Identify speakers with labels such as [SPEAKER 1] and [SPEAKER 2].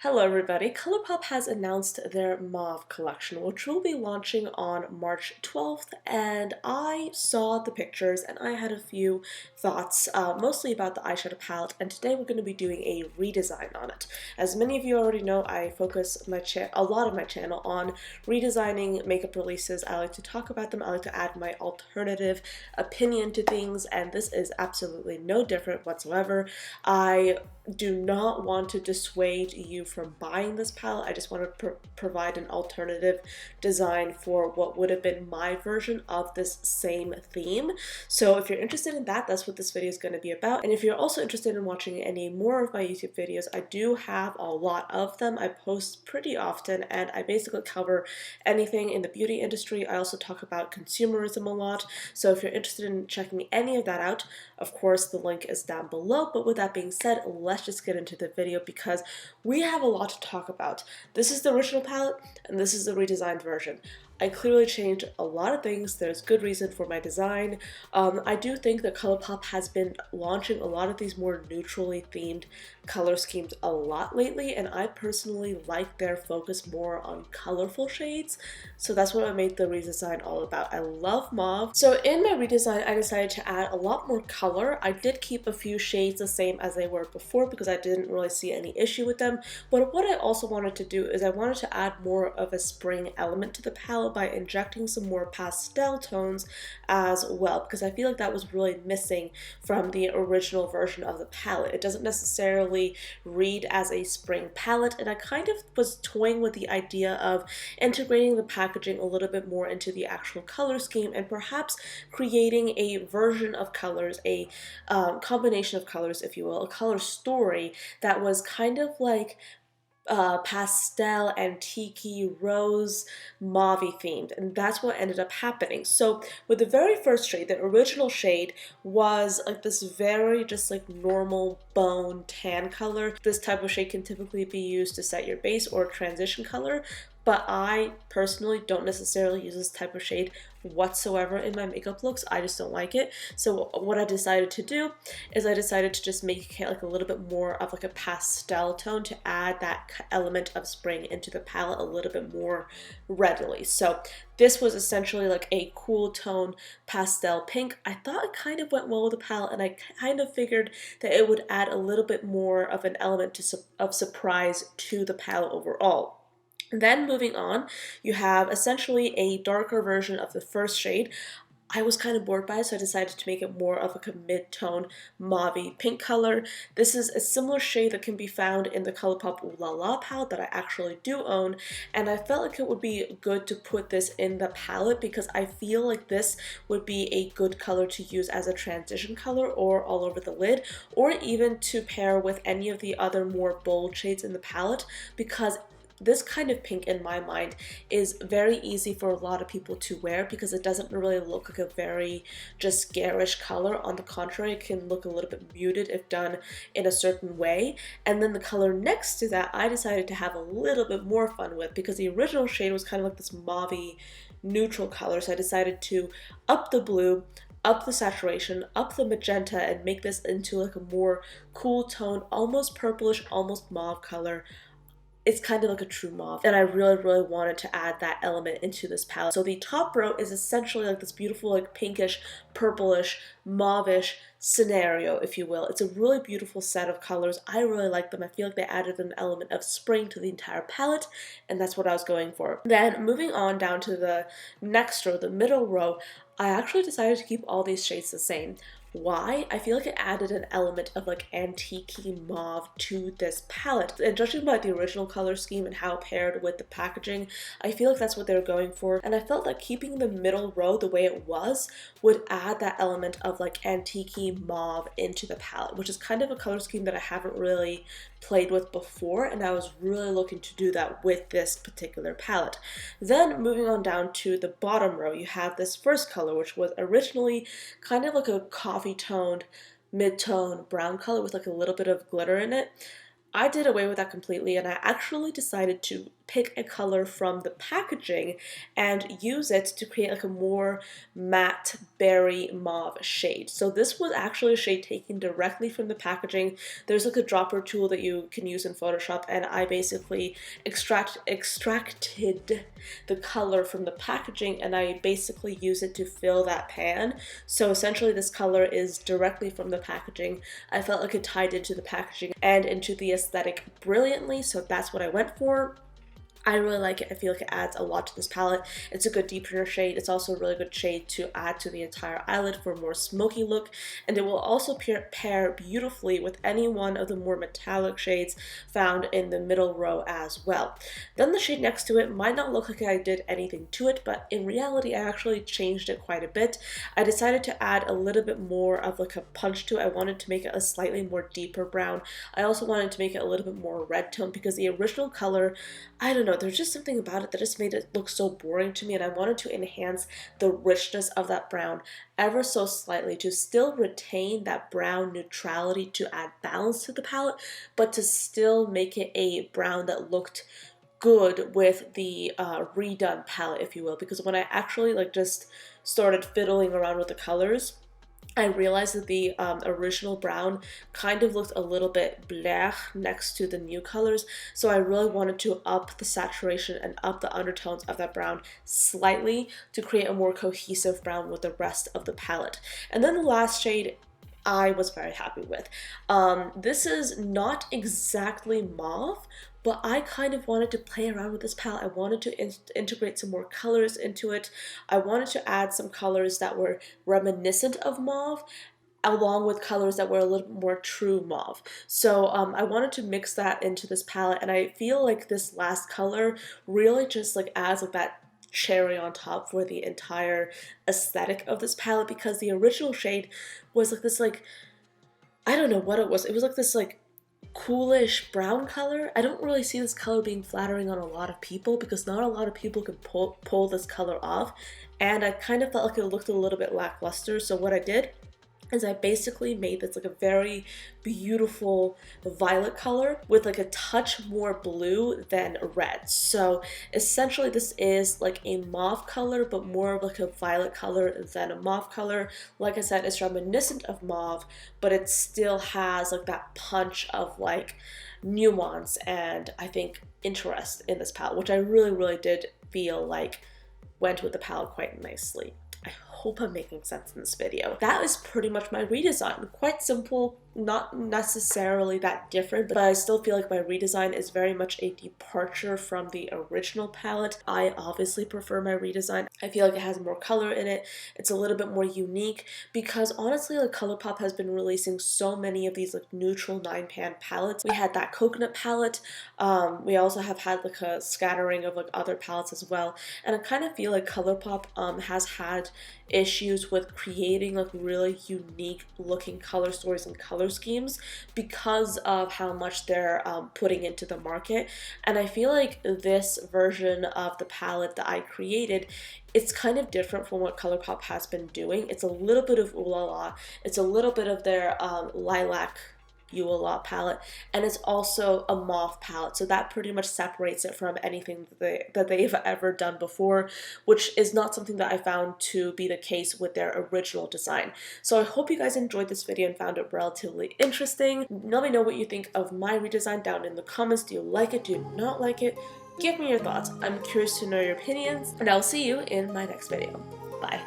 [SPEAKER 1] Hello everybody, Colourpop has announced their Mauve collection, which will be launching on March 12th, and I saw the pictures and I had a few thoughts, mostly about the eyeshadow palette, and today we're going to be doing a redesign on it. As many of you already know, I focus a lot of my channel on redesigning makeup releases. I like to talk about them, I like to add my alternative opinion to things, and this is absolutely no different whatsoever. I do not want to dissuade you from buying this palette. I just want to provide an alternative design for what would have been my version of this same theme. So if you're interested in that, that's what this video is going to be about. And if you're also interested in watching any more of my YouTube videos, I do have a lot of them. I post pretty often and I basically cover anything in the beauty industry. I also talk about consumerism a lot. So if you're interested in checking any of that out, of course the link is down below. But with that being said, let's just get into the video because we have a lot to talk about. This is the original palette and this is the redesigned version. I clearly changed a lot of things. There's good reason for my design. I do think that Colourpop has been launching a lot of these more neutrally themed color schemes a lot lately, and I personally like their focus more on colorful shades. So that's what I made the redesign all about. I love mauve. So in my redesign, I decided to add a lot more color. I did keep a few shades the same as they were before because I didn't really see any issue with them. But what I also wanted to do is I wanted to add more of a spring element to the palette by injecting some more pastel tones as well, because I feel like that was really missing from the original version of the palette. It doesn't necessarily read as a spring palette, and I kind of was toying with the idea of integrating the packaging a little bit more into the actual color scheme and perhaps creating a version of colors, a combination of colors, if you will, a color story that was kind of like pastel, antique, rose, mauve themed, and that's what ended up happening. So with the very first shade, the original shade was like this very just like normal bone tan color. This type of shade can typically be used to set your base or transition color, but I personally don't necessarily use this type of shade whatsoever in my makeup looks. I just don't like it. So what I decided to do is I decided to just make it like a little bit more of like a pastel tone to add that element of spring into the palette a little bit more readily. So this was essentially like a cool tone pastel pink. I thought it kind of went well with the palette, and I kind of figured that it would add a little bit more of an element of surprise to the palette overall. Then moving on, you have essentially a darker version of the first shade. I was kind of bored by it, so I decided to make it more of like a mid-tone mauve pink color. This is a similar shade that can be found in the Colourpop Ooh La La palette that I actually do own, and I felt like it would be good to put this in the palette because I feel like this would be a good color to use as a transition color or all over the lid, or even to pair with any of the other more bold shades in the palette, because this kind of pink in my mind is very easy for a lot of people to wear because it doesn't really look like a very just garish color. On the contrary, it can look a little bit muted if done in a certain way. And then the color next to that I decided to have a little bit more fun with because the original shade was kind of like this mauve neutral color, so I decided to up the blue, up the saturation, up the magenta, and make this into like a more cool tone, almost purplish, almost mauve color. It's kind of like a true mauve, and I really wanted to add that element into this palette. So the top row is essentially like this beautiful like pinkish, purplish, mauvish scenario, if you will. It's a really beautiful set of colors. I really like them. I feel like they added an element of spring to the entire palette, and that's what I was going for. Then moving on down to the next row, the middle row, I actually decided to keep all these shades the same. Why? I feel like it added an element of like antique mauve to this palette. And judging by the original color scheme and how it paired with the packaging, I feel like that's what they were going for. And I felt like keeping the middle row the way it was would add that element of like antique mauve into the palette, which is kind of a color scheme that I haven't really played with before, and I was really looking to do that with this particular palette. Then moving on down to the bottom row, you have this first color, which was originally kind of like a coffee toned, mid-tone brown color with like a little bit of glitter in it. I did away with that completely, and I actually decided to pick a color from the packaging and use it to create like a more matte berry mauve shade. So this was actually a shade taken directly from the packaging. There's like a dropper tool that you can use in Photoshop, and I basically extracted the color from the packaging, and I basically use it to fill that pan. So essentially this color is directly from the packaging. I felt like it tied into the packaging and into the aesthetic brilliantly, so that's what I went for. I really like it. I feel like it adds a lot to this palette. It's a good deepener shade. It's also a really good shade to add to the entire eyelid for a more smoky look, and it will also pair beautifully with any one of the more metallic shades found in the middle row as well. Then the shade next to it might not look like I did anything to it, but in reality I actually changed it quite a bit. I decided to add a little bit more of like a punch to it. I wanted to make it a slightly more deeper brown. I also wanted to make it a little bit more red tone because the original color, I don't know, there's just something about it that just made it look so boring to me, and I wanted to enhance the richness of that brown ever so slightly to still retain that brown neutrality to add balance to the palette, but to still make it a brown that looked good with the redone palette, if you will, because when I actually like just started fiddling around with the colors, I realized that the original brown kind of looked a little bit blech next to the new colors, so I really wanted to up the saturation and up the undertones of that brown slightly to create a more cohesive brown with the rest of the palette. And then the last shade I was very happy with. This is not exactly mauve, but I kind of wanted to play around with this palette. I wanted to integrate some more colors into it. I wanted to add some colors that were reminiscent of mauve, along with colors that were a little more true mauve. So I wanted to mix that into this palette, and I feel like this last color really just like adds like that cherry on top for the entire aesthetic of this palette, because the original shade was like this, like, I don't know what it was. It was like this like coolish brown color. I don't really see this color being flattering on a lot of people because not a lot of people can pull this color off, and I kind of felt like it looked a little bit lackluster. So what I did is I basically made this like a very beautiful violet color with like a touch more blue than red. So essentially this is like a mauve color, but more of like a violet color than a mauve color. Like I said, it's reminiscent of mauve, but it still has like that punch of like nuance and I think interest in this palette, which I really did feel like went with the palette quite nicely. I hope I'm making sense in this video. That is pretty much my redesign. Quite simple, not necessarily that different, but I still feel like my redesign is very much a departure from the original palette. I obviously prefer my redesign. I feel like it has more color in it. It's a little bit more unique because honestly, like Colourpop has been releasing so many of these like neutral 9-pan palettes. We had that coconut palette. We also have had like a scattering of like other palettes as well. And I kind of feel like Colourpop has had issues with creating like really unique looking color stories and color schemes because of how much they're putting into the market. And I feel like this version of the palette that I created, it's kind of different from what Colourpop has been doing. It's a little bit of Ooh La La, it's a little bit of their lilac You A Lot palette, and it's also a mauve palette, so that pretty much separates it from anything that they've ever done before, which is not something that I found to be the case with their original design. So I hope you guys enjoyed this video and found it relatively interesting. Let me know what you think of my redesign down in the comments. Do you like it? Do you not like it? Give me your thoughts. I'm curious to know your opinions, and I'll see you in my next video. Bye.